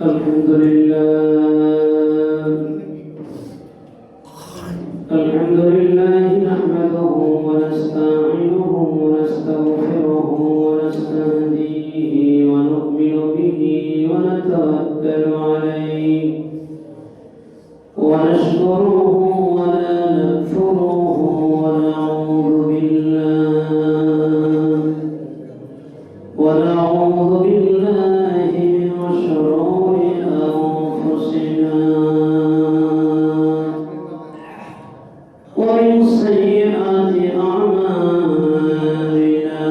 الحمد لله نحمده ونستعينه ونستغفره ونستهديه ونؤمن به ونتوكل عليه ونشكره ولا نكفره ونعوذ بالله من شرور أنفسنا ومن سيئات أعمالنا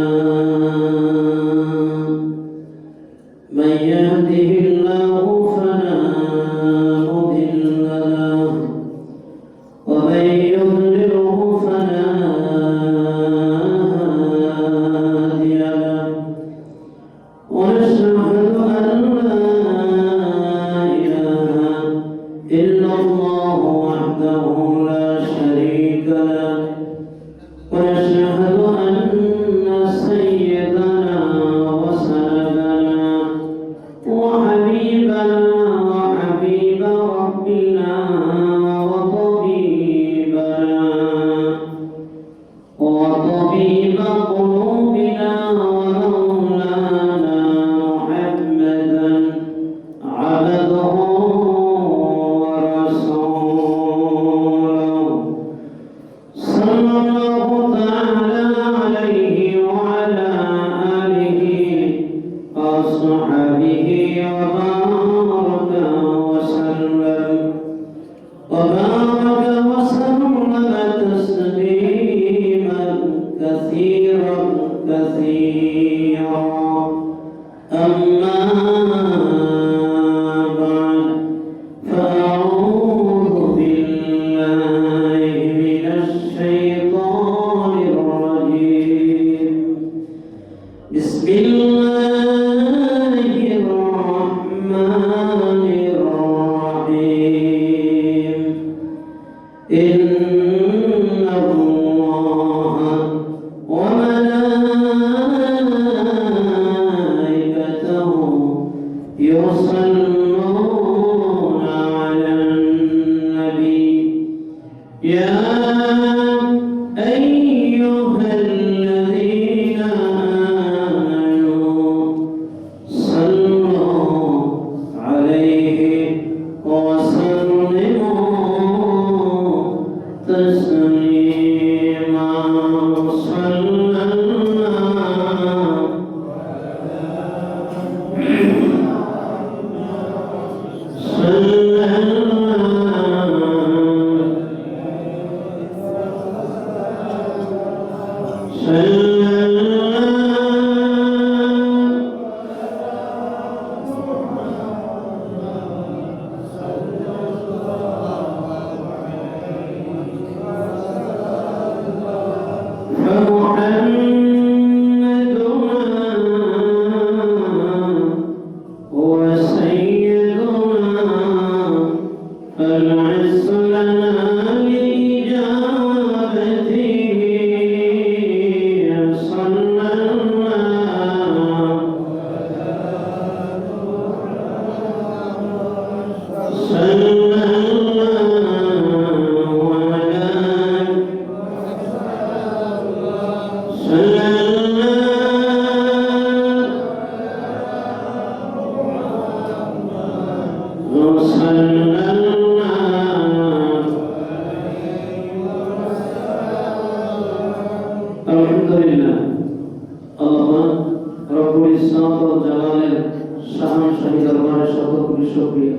من يهده الله فلا مضل له ومن يضلله فلا هادي له ونشهد أن لا إله إلا الله وحده لا شريك له ونشهد أن سيدنا وسندنا وحبيبنا وحبيب ربنا وطبيب قلوبنا ومولانا محمدا عبده ورسوله صلى الله تعالى عليه وعلى آله وصحبه وبارك وسلم تسليما كثيرا أما بعد فأعوذ بالله من الشيطان الرجيم بسم الله الرحمن الرحيم إن الله وملائكته يصلون على النبي يا أيها الذين آمنوا صلوا عليه وسلموا تسليما صلى العز لنا لإجابته صلى الله আলহামদুলিল্লাহ আল্লাহ রব্বুল ইজ্জত ও জালালের শান শাহী দরবারে সকল শুকরিয়া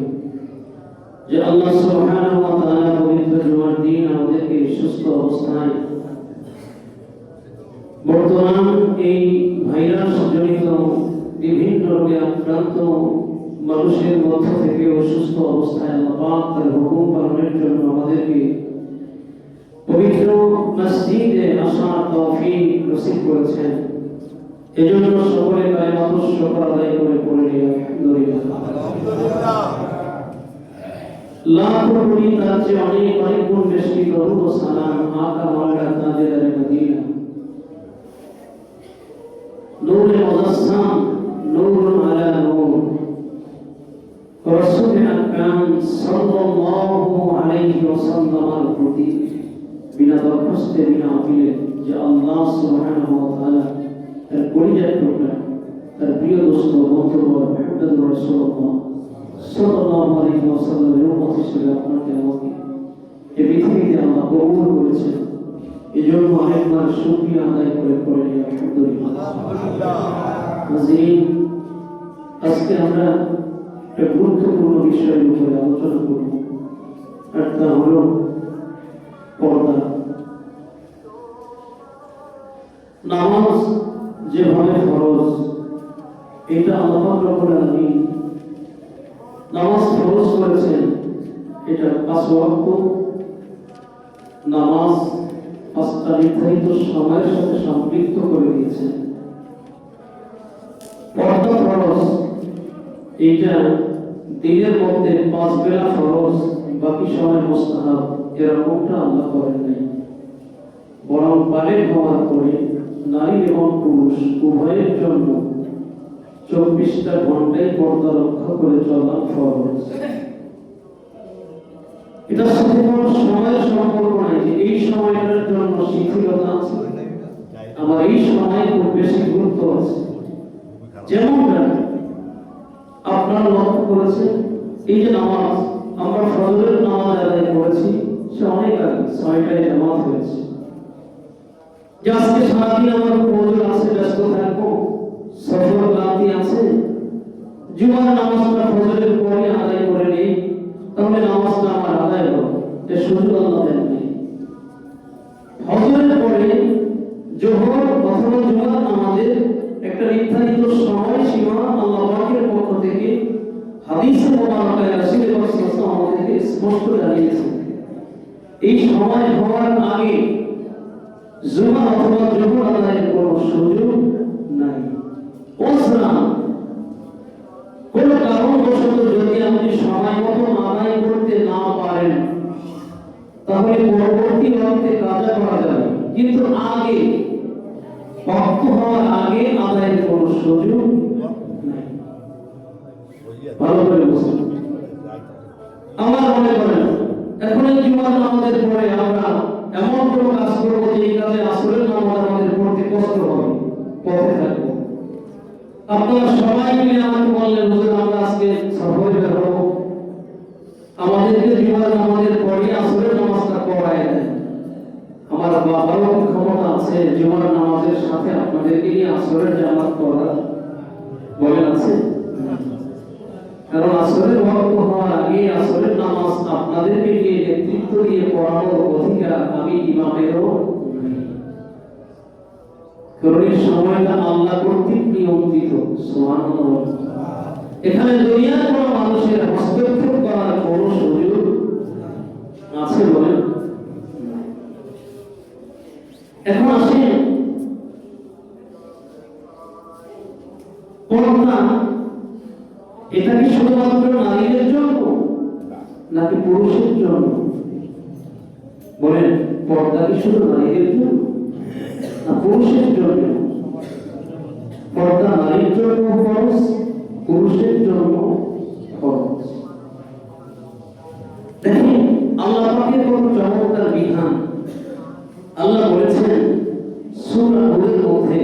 যে আল্লাহ সুবহানাহু ওয়া তাআলা পবিত্র জুমার দিন আমাদেরকে সুস্থ অবস্থায় বর্তমান এই ভাইরাস জনিত বিভিন্ন রোগে আক্রান্ত মানুষের মধ্য থেকে সুস্থ অবস্থায় আল্লাহ পাক তার হুকুম পালনের জন্য আমাদেরকে পবিত্র মসজিদে আসার তৌফিক নসিব করেছেন। এজন্য সকলে কায়নাত শুকর আদায় করে পড়ে আলহামদুলিল্লাহ। লাখ কোটি তার চেয়ে অনেক অনেক গুণ বেশি দরুদ ও সালাম আকা মাওলা তাজেদারে মদিনা নূরে মুজাসসাম নূরুন আলা নূর আজকের এই মাহফিলে যে আল্লাহ সুবহানাহু ওয়া তাআলা তার কলিজার টুকরা তার প্রিয় দোস্ত বন্ধুবর মুহাম্মদুর রাসূলুল্লাহ সাল্লাল্লাহু আলাইহি ওয়াসাল্লামের উম্মত হিসেবে আপনাকে আমাকে এই পৃথিবীতে আল্লাহ কবুল করেছেন। এই জন্য অনেকবার শুকরিয়া আদায় করে পড়ে আলহামদুলিল্লাহ। আজকে আমরা একটা গুরুত্বপূর্ণ বিষয়ের উপরে আলোচনা করব, আর তা হলো পর্দা। নামাজ যেভাবে ফরজ, এটা আল্লাহ রাব্বুল আলামিন নামাজ ফরজ করেছেন, এটা ৫ ওয়াক্ত নামাজ ৫টা নির্ধারিত সময়ের সাথে সম্পৃক্ত করে দিয়েছেন। পর্দা ফরজ, এটা দিনের মধ্যে ৫ বেলা ফরজ, বাকি সময় মুস্তাহাব, এরকমটা আল্লাহ করেন নাই। বরং বালেগ হওয়ার পরে নারী এবং পুরুষ উভয়ের জন্য ২৪টা ঘন্টায় পর্দা রক্ষা করে চলা ফরজ। এটার সাথে কোনো সময়ের সম্পর্ক নাই যে এই সময়টার জন্য শিথিলতা আছে, আমার এই সময় খুব বেশি গুরুত্ব আছে। যেমনটা আপনারা লক্ষ্য করেছেন, এই যে নামাজ আমরা ফজরের নামাজ আদায় করেছি, সে অনেক আগে ৬টায় জামাত হয়েছে। যে আজকে সারাদিন আমার প্রয়োজন আছে, ব্যস্ত থাকবো, সফর ক্লান্তি আছে, জুমার নামাজটা ফজরের পরে আদায় করে নেই, তাহলে নামাজটা আমার আদায় হবে, এটা সুযোগ আল্লাহ দেন নাই। ফজরের পরে জোহর অথবা জুমার নামাজের একটা নির্ধারিত সময় সীমা আল্লাহ পাকের পক্ষ থেকে হাদিসে মুবারাকায় রাসূল সাল্লাল্লাহু আলাইহি আমাদেরকে স্পষ্ট জানিয়েছেন। এই সময় হওয়ার আগে জুমা অথবা জোহর আদায়ের কোনো সুযোগ নাই। ওসরা কোন কারণবশত যদি আপনি সময় মতো আদায় করতে না পারেন, তাহলে পরবর্তী ওয়াক্তে কাজা করা যাবে, কিন্তু আগে ওয়াক্ত হওয়ার আগে আদায়ের কোনো সুযোগ নাই। ভালো করে বুঝুন। আমার মনে করেন এখন এই জুমার নামাজের পরে আমরা এমন কোনো কাজ করবো যে এই কাজে আসরের নামাজ আমাদের পড়তে কষ্ট হবে, পথে থাকবো। আপনারা সবাই মিলে আমাকে বললেন, হুজুর আমরা আজকে সফরে বের হবো, আমাদেরকে জুমার নামাজের পরে আসরের নামাজটা পড়ায় দেন। আমার বাবারও ক্ষমতা আছে জুমার নামাজের সাথে আপনাদেরকে নিয়ে আসরের জামাত করার, বলেন আছে? কারণ আসরের ওয়াক্ত হওয়ার আগে আসরের নামাজ আপনাদেরকে নিয়ে নেতৃত্ব দিয়ে পড়ানোর অধিকার আমি ইমামেরও নাই। কারণ এই সময়টা আল্লাহ কর্তৃক নিয়ন্ত্রিত। সুবহানাল্লাহ। এখানে দুনিয়ার কোনো মানুষের হস্তক্ষেপ করার কোনো সুযোগ আছে বলেন? এখন আসেন, পর্দা এটা কি শুধুমাত্র নারীদের জন্য নাকি পুরুষের জন্য? বলেন, পর্দা কি শুধু নারীদের জন্য না পুরুষের জন্য? পর্দা নারীর জন্য ফরজ, পুরুষের জন্য ফরজ। দেখেন আল্লাহ পাকের কত চমৎকার বিধান। আল্লাহ বলেছেন সূরা হুদের মধ্যে,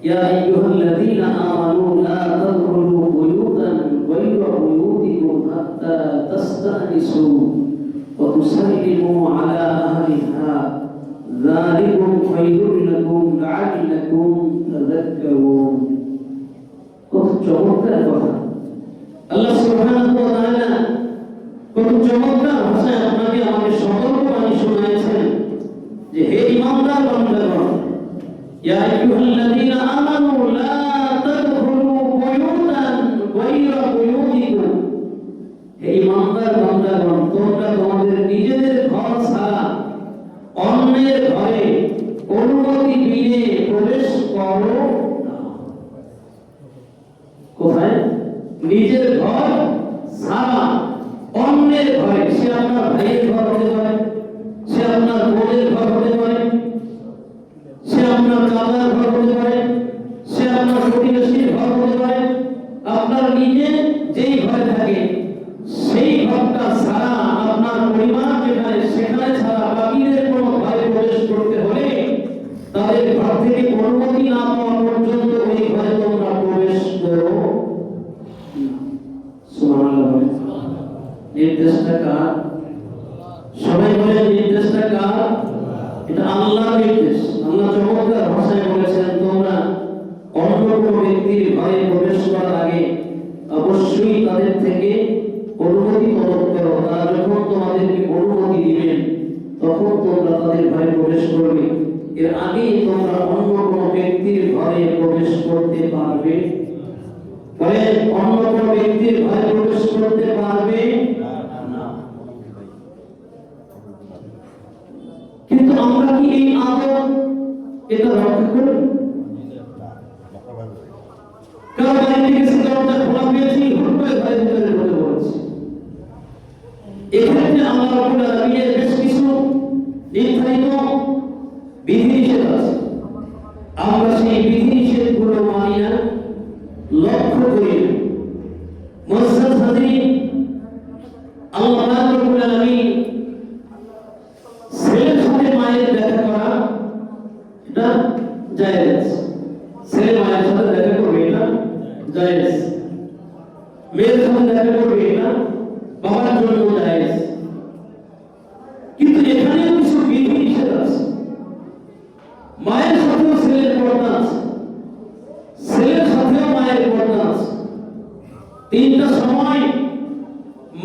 ইয়া আইয়ুহাল্লাযীনা আমানু লা তাদখুলু বুয়ুতান গায়রা বুয়ুতিকুম হাত্তা তাস্তানিসু ওয়া তুসাল্লিমু আলা আহলিহা যালিকুম খায়রুল লাকুম লাআল্লাকুম তাযাক্কারুন। কত চমৎকার কথা। আল্লাহ সুবহানাহু ওয়া তাআলা কত চমৎকার ভাষায় আপনাকে আমাকে সতর্কবাণী শোনাচ্ছেন যে হে ঈমানদার বান্দাগণ, ইয়া আইয়ুহাল্লাযীনা আমানু লা তাদখুলু বুয়ুতান গায়রা বুয়ুতিকুম। হে ঈমানদার বান্দাগণ, তোমরা তোমাদের নিজেদের ঘর ছাড়া অন্যের ঘরে অনুমতি বিনে প্রবেশ করো না। কোথায়? নিজের ঘর ছাড়া অন্যের ঘরে। সে আপনার ভাইয়ের ঘর হতে পারে, সে আপনার বোনের ঘর হতে পারে, সে আপনার চাচার ঘর হতে পারে, সে আপনার প্রতিবেশীর ঘর হতে পারে। আপনার নিজে যেই ঘরে থাকে সেই ঘরটা ছাড়া আপনার পরিবার যেখানে, সেখানে ছাড়া বাকিদের কোনো ঘরে প্রবেশ করতে নির্দেশটা কার? সবাই বলেন নির্দেশটা কার? এটা আল্লাহর নির্দেশ। আল্লাহ চমৎকার ভাষায় বলেছেন, তোমরা অন্য কোনো ব্যক্তির ঘরে প্রবেশ করার আগে অবশ্যই তাদের থেকে অনুমতি তলব করো। তারা যখন তোমাদেরকে অনুমতি দিবেন তখন তোমরা তাদের ঘরে প্রবেশ করবে। এর আগেই তোমরা অন্য কোনো ব্যক্তির ঘরে প্রবেশ করতে পারবে বলে অন্য কোনো ব্যক্তির ঘরে প্রবেশ করতে পারবে না। কিন্তু আমরা কি এই আদত এটা রক্ষা করি? কারণ বাড়িতে গেছি, দরজা খোলা পেয়েছি, হুট করে ঘরের ভিতরে ঢুকে পড়েছি। এক্ষেত্রে আল্লাহ রাব্বুল আলামিনের বেশ কিছু নির্ধারিত বিধিনিষেধ আছে। আমরা সেই বিধিনিষেধগুলো মানি না, লক্ষ্য করি না। মুআজ্জাজ হাজিরিন, আল্লাহ রাব্বুল আলামিন ছেলের সাথে মায়ের দেখা করা এটা জায়েজ। ছেলে মায়ের সাথে দেখা করবে এটা জায়েজ। মেয়ের সাথে দেখা করবে এটা বাবার জন্য জায়েজ। কিন্তু এখানেও কিছু বিধিনিষেধ আছে। মায়ের সাথেও ছেলের পর্দা আছে, ছেলের সাথেও মায়ের পর্দা আছে। তিনটা সময়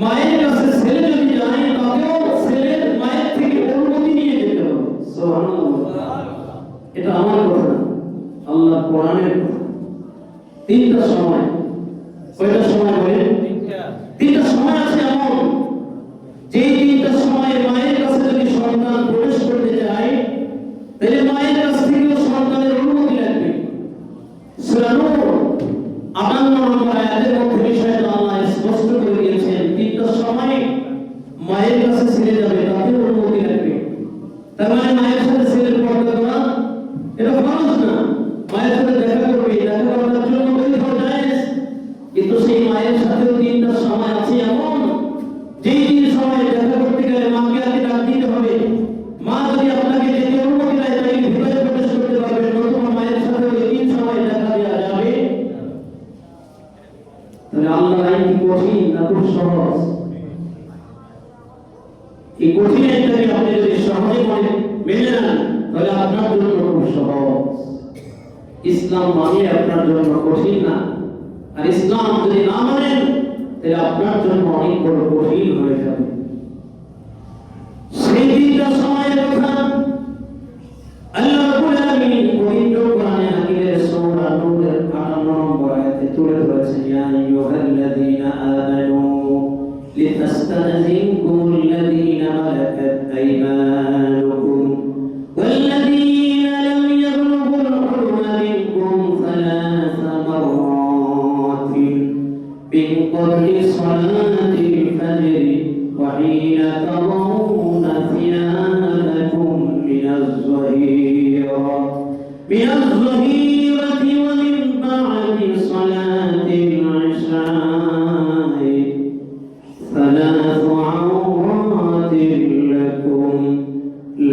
মায়ের কাছে ছেলে যদি যায় তাকেও ছেলের মায়ের থেকে অনুমতি নিয়ে যেতে হবে। সুবহানাল্লাহ। এটা আমার কথা না, আল্লাহ কোরআনের কথা। তিনটা সময়, কয়টা সময় বলেন? তিনটা সময় আছে এমন যে তিনটা সময় মায়ের কাছে যদি সন্তান প্রবেশ করতে যায় তাহলে মায়ের কাছ থেকেও সন্তানের অনুমতি লাগবে। সূরা নূর 58 নম্বর আয়াতের মধ্যে বিষয়টা আল্লাহ স্পষ্ট করে দিয়েছেন। তিনটা সময় মায়ের কাছে ছেলে যাবে, তাতেও অনুমতি লাগবে। তার মানে মায়ের সাথে ছেলের পর্দা করা এটা ফরজ না। মায়ের সাথে দেখা করবে, দেখা করার জন্য বৈধ জায়েজ। কিন্তু সেই মায়ের সাথেও তিনটা সময় আছে এমন যেই তিন সময় দেখা করতে গেলে মাকে আগে ডাক দিতে হবে। মা যদি আপনাকে যেতে অনুমতি দেয় তাহলে ভিতরে প্রবেশ করতে পারবেন, নতুবা মায়ের সাথে ওই তিন সময় দেখা দেওয়া যাবে। তাহলে আল্লাহর আইন কি কঠিন না খুব সহজ? এই কঠিন আইনটাকে আপনি যদি সহজে মেনে নেন তাহলে আপনার জন্য খুব সহজ। ইসলাম মানলে আপনার জন্য কঠিন না, আর ইসলাম যদি না মানেন তাহলে আপনার জন্য অনেক বড় কঠিন হয়ে যাবে। সেই তিনটা সময়ের কথা আল্লাহ রাব্বুল আলামিন পবিত্র কোরআনে হাকিমের সূরা নূরের 58 নম্বর আয়াতে তুলে ধরেছেন, ইয়া আইয়ুহাল্লাযীনা আমানু লিতাস্তাযিনকুমুল্লাযীনা মালাকাত আইমানুকুম ওয়াল্লাযীনা লাম ইয়াবলুগুল হুলুমা মিনকুম সালাসা মাররাতিন মিন ক্বাবলি সালাতিল ফাজর ওয়া হিনা তাদউনা সিয়ামাকুম من الظهيرة ومن بعد صلاة العشاء ثلاث عورات لكم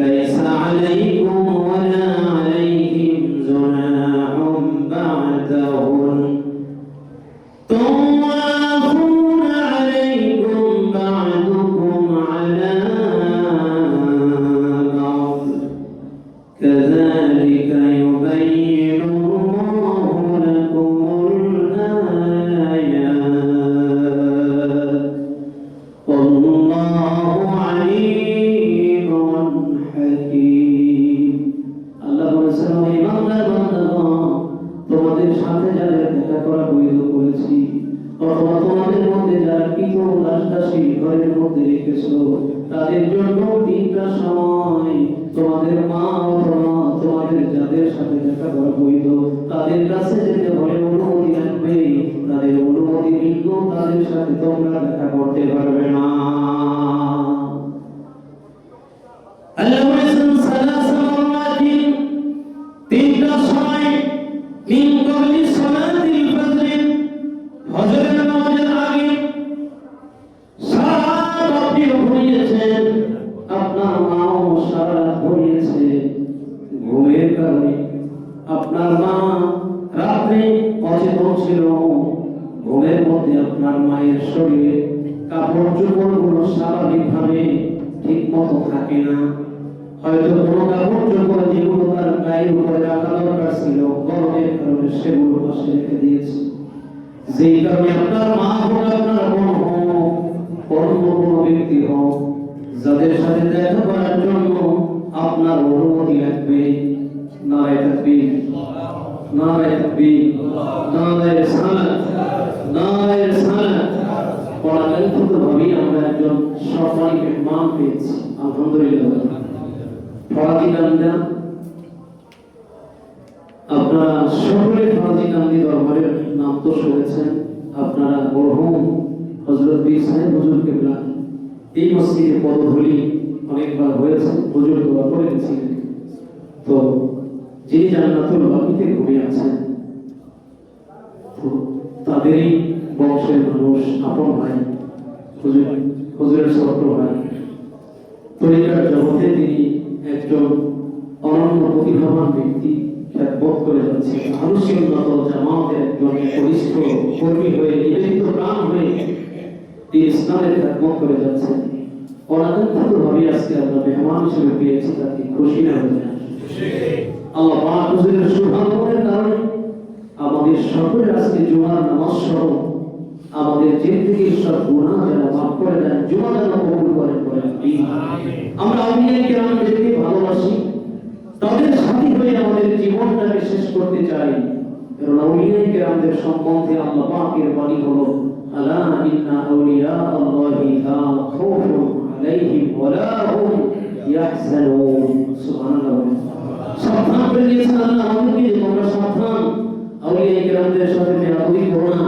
ليس عليكم ولا عليهم جناح بعدهن طوافون عليكم بعضكم على بعض كذلك يبين الله لكم الآيات والله عليم حكيم। আল্লাহ বলেছেন, হে বান্দাগণ, তোমাদের সাথে যাদের দেখা করা বৈধ করেছি অথবা তোমাদের মধ্যে যারা কিছু দাসদাসী ঘরের মধ্যে রেখেছো তাদের জন্য তিনটা সময় তোমাদের মা অথবা তোমাদের যাদের সাথে দেখা করা বৈধ তাদের কাছে যেতে হলে অনুমতি লাগবে। তাদের অনুমতি বিন্দু তাদের সাথে তোমরা দেখা করতে পারবে না। আল্লাহ বলেছেন, সালাসা মাররাতিন, তিনটা সময় মিন ক্বাবলি সালাতিল ফাজর, ফজরের নামাজের আগে। সারা রাত আপনি ঘুমিয়েছেন, আপনার মাও সারা রাত ঘুমিয়েছে ঘুমের কারণে। আপনার মা রাত্রে অচেতন ছিল, ঘুমের মধ্যে আপনার মায়ের শরীরে কাপড় চোপড়গুলো স্বাভাবিকভাবে ঠিক মতো থাকে না। হয়তো কোনো কাপড় চোপড় যেগুলো তার গায়ের উপরে রাখা দরকার ছিল গরমের কারণে সেগুলো পাশে রেখে দিয়েছে। যেই কারণে আপনার মা হোক, আপনার বোন হোক, অন্য কোনো ব্যক্তি হোক, যাদের সাথে দেখা করার জন্য আপনার অনুমতি লাগবে, নারায়ে তাকবীর, নারায়ে তাকবীর, নারায়ে রিসালাত, নারায়ে রিসালাত। পরাকালীনভাবে আমরা একজন সম্মানী মেহমান পেয়েছি, আলহামদুলিল্লাহ। ফরাজি কান্দা, আপনারা সকলে ফরাজি কান্দি দরবারের নাম তো শুনেছেন। আপনারা মরহুম হযরত পীর সাহেব হুজুর কেবলা এই মসজিদে পদধূলি অনেকবার হয়েছে, হুজুর দোয়া করে গেছিলেন। তো যিনি জান্নাতুল বাকিতে ঘুমিয়ে আছেন, তো তাদেরই বংশের মানুষ, আপন ভাই, হুজুরের ছোট ভাই, তরিকার জগতে তিনি একজন অনন্য প্রতিভাবান ব্যক্তি, খ্যাতবোধ করে যাচ্ছে। আহলে সুন্নাত ওয়াল জামাতের একজন পরিষ্ঠ কর্মী হয়ে, নিবেদিত প্রাণ হয়ে তিনি ইসলামের খ্যাতবোধ করে যাচ্ছেন। অনাকাঙ্ক্ষিতভাবে আজকে আমরা মেহমান হিসেবে পেয়েছি, তাকে খুশি না হয়ে যায়। আল্লাহ পাক হুজুরের সুবহানের কারণে আমাদের সকলের আজকে জুমার নামাজ সহ আমাদের জিন্দেগি সব গুনাহ যেন মাফ করে দেন, জুমা যেন কবুল করেন। আমরা আউলিয়া কেরামদেরকে ভালোবাসি, তাদের সাথী হয়ে আমাদের জীবনটাকে শেষ করতে চাই। কারণ আউলিয়া কেরামদের সম্বন্ধে আল্লাহ পাকের বাণী হলো, আলা ইন্না আউলিয়া আল্লাহি লা খাউফুন আলাইহিম ওয়া লা হুম ইয়াহজানুন। সুবহানাল্লাহ। সাবধান করে দিয়েছেন আল্লাহ আমাদেরকে, তোমরা সাবধান, আউলিয়া কেরামদের সাথে বেয়াদবি করো না,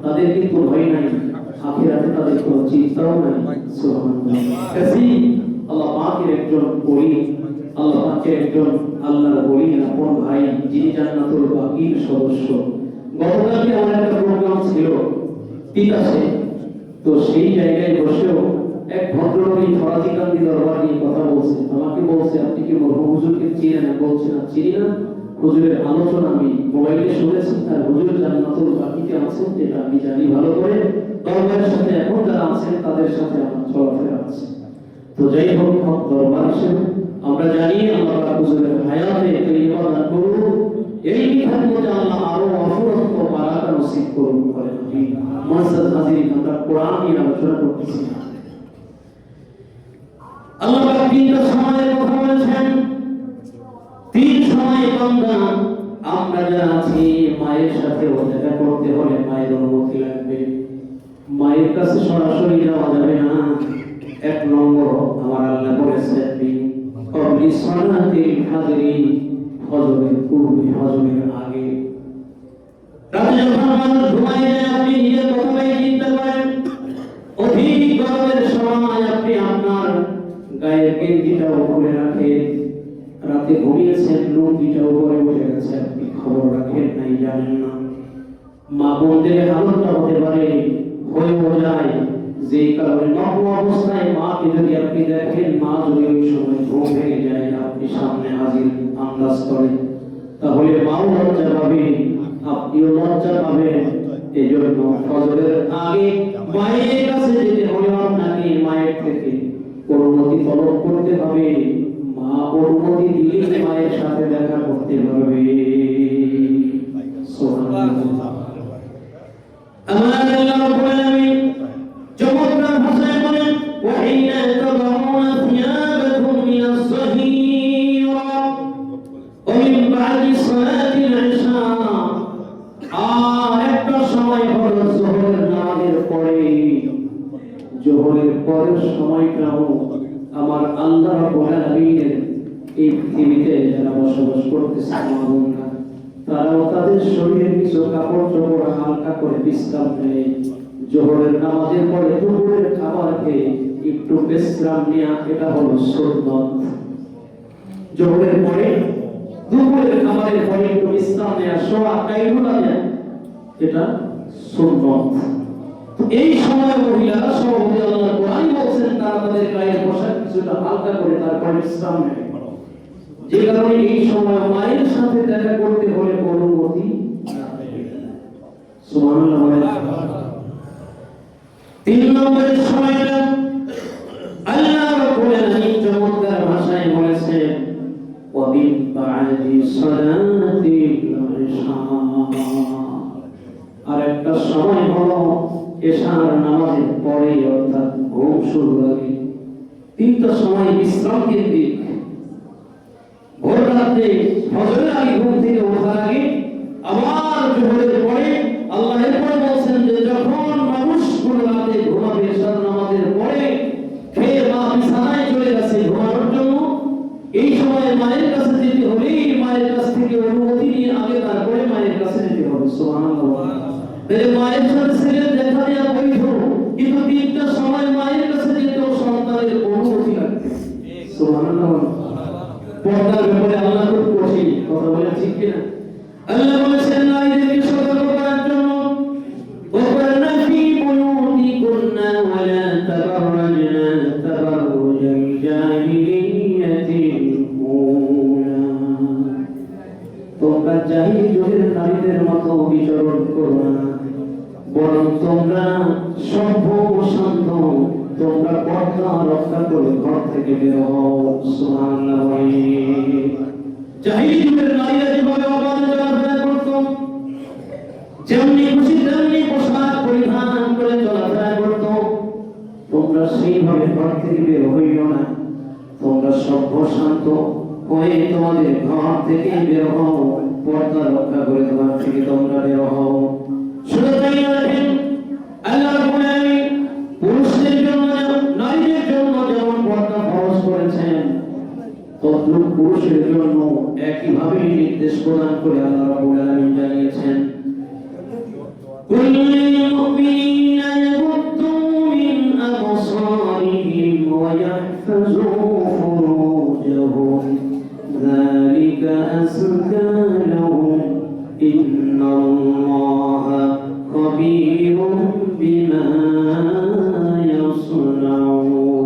তাদের কিন্তু ভয় নাই, আখিরাতে তাদের কোনো চিন্তাও নাই। সুবহানাল্লাহ। কাজী আল্লাহ পাকের একজন ওলি, আল্লাহ পাকের একজন আল্লাহর ওলি, আপন ভাই, যিনি জান্নাতুল বাকির সদস্য। গতকালকে আমার একটা প্রোগ্রাম ছিল তিতাসে, তো সেই জায়গায় বসেও এক ভদ্রলোক এই ফরাজি কান্দি দরবার নিয়ে কথা বলছে। আমাকে বলছে, আপনি কি মরহুম হুজুরকে চিনেন? বলছে না, চিনি না। হুজুরের আলোচনা আমি মোবাইলে শুনেছি, আর হুজুর জান্নাতুল বাকিতে আছেন যেটা আমি জানি ভালো করে। দরবারের সাথে এখন যারা আছেন তাদের সাথে আমার চলাফেরা আছে। তো যাই হোক, হক দরবার হিসেবে আমরা জানি আল্লাহ পাক হুজুরের হায়াতে তৈয়বা দান করুন, এই খেদমতে আল্লাহ আরো অফুরন্ত বারাকা নসিব করুন করেন। মুআজ্জাজ হাজিরিন, আমরা কোরআন নিয়ে আলোচনা করতেছি। আল্লাহ পাক তিনটা সময়ের কথা বলেছেন। তিন সময় বান্দা, আমরা যারা আছি, মায়ের সাথে দেখা করতে হলে মায়ের অনুমতি লাগবে। মায়ের কাছে সরাসরি যাওয়া যাবে না। এক নম্বর, আমার আল্লাহ বলেছেন কবলি সালাতিল ফাজরি, ফজরের পূর্বে, ফজরের আগে। রাতে যখন মানুষ ঘুমায় যায়, আপনি নিজের কথাই চিন্তা করেন। অধিক গরমের সময় আপনি আপনার গায়ের গেঞ্জিটাও খুলে রাখেন, রাতে ঘুমিয়েছেন, লুঙ্গিটাও উপরে উঠে গেছে, আপনি খবর রাখেন নাই, জানেন না। মা বোনদের হালতটা হতে পারে, হয়েও যায়, যেই কারণে নগ্ন অবস্থায় মাকে যদি আপনি দেখেন, মা যদি ওই সময় ঘুম ভেঙে যায়, আপনি সামনে হাজির আন্দাজ করেন, তাহলে মাও লজ্জা পাবে, আপনিও লজ্জা পাবেন। এই জন্য ফজরের আগে মায়ের কাছে যেতে হলে আপনাকে মায়ের থেকে অনুমতি তলব করতে হবে। মা অনুমতি দিলে মায়ের সাথে দেখা করতে হবে। সুবহানাল্লাহ। আমার আল্লাহ রাব্বুল আলামিন চমৎকার ভাষায় বলেন, ওয়া হিনা তাদাউনা থিয়াবাকুম মিনাস সাহিরা ওয়া মিন বা'দি সালাতিল ইশা। আর একটা সময় হলো যোহরের নামাজের পরে। যোহরের পরের সময়টাও আমার আল্লাহ রাব্বুল আলামিনের এই পৃথিবীতে যারা বসবাস করতেছে, তারাও তাদের শরীরে কিছু কাপড় চোপড় হালকা করে বিশ্রাম নেয়। যোহরের নামাজের পরে দুপুরের খাবার খেয়ে একটু বিশ্রাম নেওয়া, এটা হলো সুন্নাত। যোহরের পরে দুপুরের খাবারের পরে একটু বিশ্রাম নেওয়া, শোয়া, কাইলুলা নেওয়া, এটা সুন্নাত। এই সময় মহিলারা সর্বদা আল্লাহর কোরআন বলছেন, তারা তাদের গায়ের পোশাক কিছুটা হালকা করে তারপর বিশ্রাম নেয়। যে কারণে এই সময় মায়ের সাথে দেখা করতে হলে অনুমতি। সুবহানাল্লাহ। তিন নম্বরের সময়টা আল্লাহ রাব্বুল আলামিন চমৎকার ভাষায় বলেছেন ওয়া মিন বা'দি সালাতিল ইশা। আর একটা সময় হলো এশার নামাজের পরে, অর্থাৎ ঘুম শুরুর আগে। তিনটা সময় বিশ্রাম কেন্দ্রিক। ভোর রাতে ফজরের আগে ঘুম থেকে ওঠার আগে, আবার জোহরের পরে। আল্লাহ এরপরে বলছেন যে যখন মানুষ কোন রাতে ঘুমাবে এশার নামাজের পরে, খেয়ে মা বিছানায় চলে গেছে ঘুমানোর জন্য, এই সময় মায়ের কাছে যেতে হবে, মায়ের কাছ থেকে অনুমতি নিয়ে আগে তারপরে মায়ের কাছে যেতে হবে। সুবহানাল্লাহ। তাই মায়ের সাথে ছেলের দেখা দেওয়া বৈধ, কিন্তু তিনটা সময় মায়ের কাছে যেতেও সন্তানের অনুমতি লাগবে। সুবহানাল্লাহ। পর্দার ব্যাপারে আল্লাহ খুব কঠিন, কথা বলে ঠিক কিনা? আল্লাহ বলেছেন নারীদেরকে সতর্ক করার জন্য وَقَرْنَ فِي بُيُوتِكُنَّ وَلَا تَبَرَّجْنَ تَبَرُّجَ الْجَاهِلِيَّةِ الْأُولَى। তোমরা জাহিলি যুগের নারীদের মতো বিচরণ করো না, বরং তোমরা সভ্য ও শান্ত, তোমরা পর্দা রক্ষা করে ঘর থেকে বের হও। সুবহানাল্লাহ। জাহিলি যুগের নারীরা যেভাবে অবাধে চলাফেরা করত, যেমনি খুশি তেমনি পোশাক পরিধান করে চলাফেরা করত, তোমরা সেইভাবে ঘর থেকে বের হইও না। তোমরা সভ্য শান্ত হয়ে তোমাদের ঘর থেকে বের হও, পর্দা রক্ষা করে ঘর থেকে তোমরা বের হও। শুধু তাই নয়, আল্লাহ রাব্বুল আলামিন পুরুষদের জন্য নারীদের জন্য যেমন পর্দা ফরজ করেছেন, তদ্রূপ পুরুষের জন্য একইভাবে নির্দেশ প্রদান করে আল্লাহ রাব্বুল আলামিন জানিয়েছেন قُلْ لِلْمُؤْمِنِينَ يَغُضُّوا مِنْ أَبْصَارِهِمْ وَيَحْفَظُوا فُرُوجَهُمْ ذَلِكَ أَزْكَى لَهُمْ إِنَّ اللَّهَ خَبِيرٌ بِمَا يَصْنَعُونَ।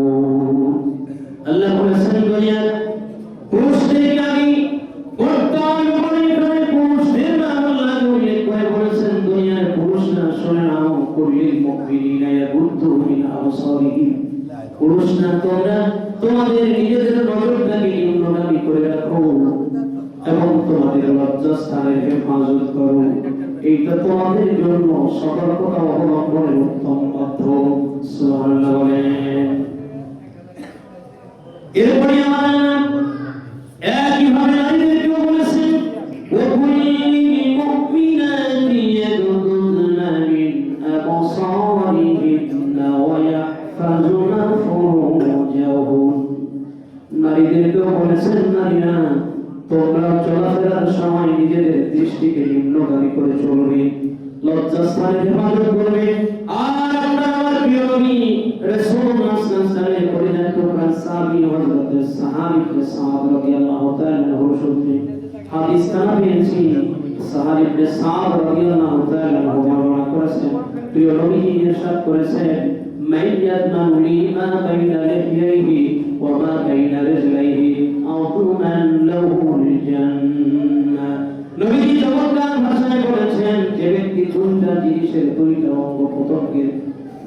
আল্লাহ বলেছেন দুনিয়ার পুরুষদেরকে আমি পর্দার ব্যাপারে এখানে পুরুষদের নাম আল্লাহ উল্লেখ করে বলেছেন, দুনিয়ার পুরুষরা শুনে নাও কুল্লিল মুমিনিনা ইয়াগুদ্দু মিন আবসারিহিম। পুরুষরা তোমরা তোমাদের নিজেদের নজরটাকে নিম্নগামী করে রাখো এবং তোমাদের লজ্জাস্থানের হেফাজত করো। এইটা তোমাদের জন্য সতর্কতা অবলম্বনের উত্তম মাধ্যম। সুবহানাল্লাহ বলেন। এরপরে আমার একইভাবে নারীদেরকেও বলেছেন وَقُلِّلْ مُؤْمِنَاتِ يَغْضُضْنَ مِنْ أَبْصَارِهِنَّ وَيَحْفَظْنَ فُرُوجَهُنَّ। নারীদেরকেও বলেছেন নারীরা তোমরা চলাফেরার সময় নিজেদের দৃষ্টিকে নিম্নগামী করে চলবে, লজ্জাস্থানের হেফাজত করবে। আর আপনার আমার প্রিয় নবী রাসূলুল্লাহ সাল্লাল্লাহু আলাইহি ওয়াসাল্লামের পরিণত সাহাবী হযরত সাহাবী ইবনে সাদ রাদিয়াল্লাহু তাআলা আনহু সূত্রে হাদিস কানা পেয়েছি। সাহাবী ইবনে সাদ রাদিয়াল্লাহু তাআলা আনহু বর্ণনা করেছেন, প্রিয় নবী ইরশাদ করেছেন মান ইয়াদমানু লি মা বাইনা লিহইহি ওয়া মা বাইনা রিজলাইহি আউমান লাহুল জান্নাহ। নবীজি চমৎকার ভাষায় বলেছেন, যে ব্যক্তি দুইটা জিনিসের দুইটা অঙ্গ প্রত্যঙ্গের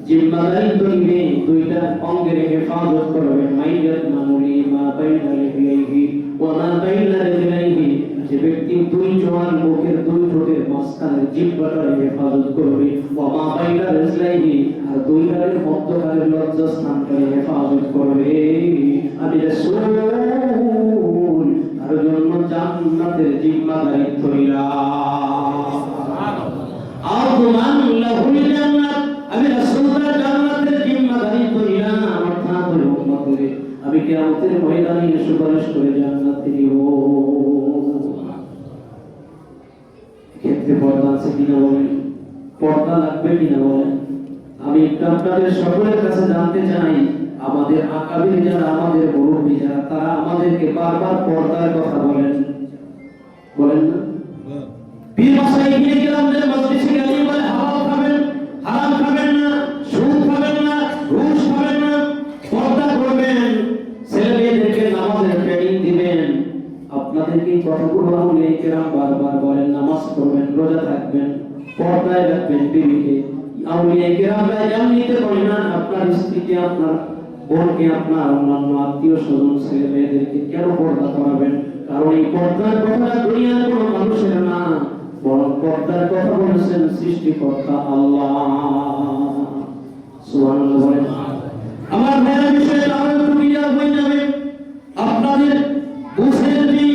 জিম্মাদারিত্ব নিবে, দুইটা অঙ্গের হেফাজত করবে, মাইয়াত মানুলি মা বাইনা লিহইহি ওয়া মা বাইনা রিজলাইহি, যে ব্যক্তি দুই জোয়ান মুখের দুই ঠোঁটের মাঝখানের জিহ্বাটার হেফাজত করবে, ওয়া মা বাইনা রিজলাইহি, আর দুই গালের মধ্যখানের লজ্জাস্থানটার হেফাজত করবে, আমি রাসূল তার জন্য জান্নাতের জিম্মাদারিত্ব নিলাম। আযমান লাহুল জান্নাত, আমি রাসূল তার জান্নাতের জিম্মাদারিত্ব নিলাম, অর্থাৎ ওই উম্মতকে আমি কিয়ামতের ময়দানে সুপারিশ করে জান্নাতে নিব। ক্ষেত্রে পর্দা আছে কিনা বলেন, পর্দা লাগবে কিনা বলেন। আমি একটু আপনাদের সকলের কাছে জানতে চাই, আমাদের আকাবির যারা, আমাদের মুরব্বী যারা, তারা আমাদেরকে বারবার পর্দার কথা বলেন, বলেন না? পীর মাসায়েখ কিরামদের মজলিসে গেলে বলে হালাল খাবেন, হারাম খাবেন না, সুদ খাবেন না, ঘুষ খাবেন না, পর্দা করবেন, ছেলে মেয়েদেরকে নামাজের ট্রেনিং দিবেন। আপনাদেরকে এই কথাগুলো আউলিয়া কিরাম বারবার বলেন, নামাজ পড়বেন, রোজা থাকবেন, পর্দায় রাখবেন বিবিকে। আউলিয়া কেরামরা এমনিতে বলে না আপনার স্ত্রীকে, আপনার বোনকে, আপনার অন্যান্য আত্মীয় স্বজন ছেলে মেয়েদেরকে কেন পর্দা করাবেন? কারণ এই পর্দার কথাটা দুনিয়ার কোনো মানুষের না, বরং পর্দার কথা বলেছেন সৃষ্টিকর্তা আল্লাহ। সুবহানাল্লাহ বলেন। আমার ভাইয়ের বিষয়ে আরো একটু ক্লিয়ার হয়ে যাবে, আপনাদের বুঝের যে